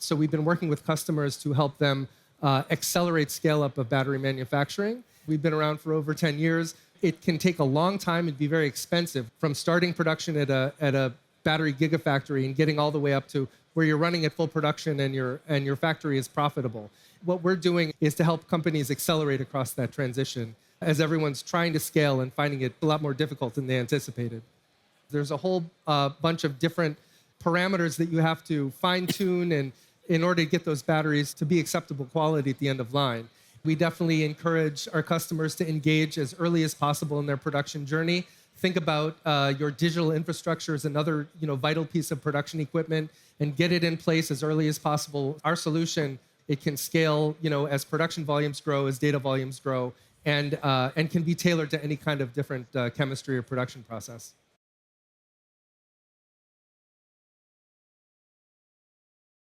So we've been working with customers to help them accelerate scale up of battery manufacturing. We've been around for over 10 years. It can take a long time and be very expensive from starting production at a battery gigafactory and getting all the way up to where you're running at full production and your factory is profitable. What we're doing is to help companies accelerate across that transition as everyone's trying to scale and finding it a lot more difficult than they anticipated. There's a whole bunch of different parameters that you have to fine-tune and in order to get those batteries to be acceptable quality at the end of line. We definitely encourage our customers to engage as early as possible in their production journey. Think about your digital infrastructure as another vital piece of production equipment and get it in place as early as possible. Our solution, it can scale as production volumes grow, as data volumes grow, and can be tailored to any kind of different chemistry or production process.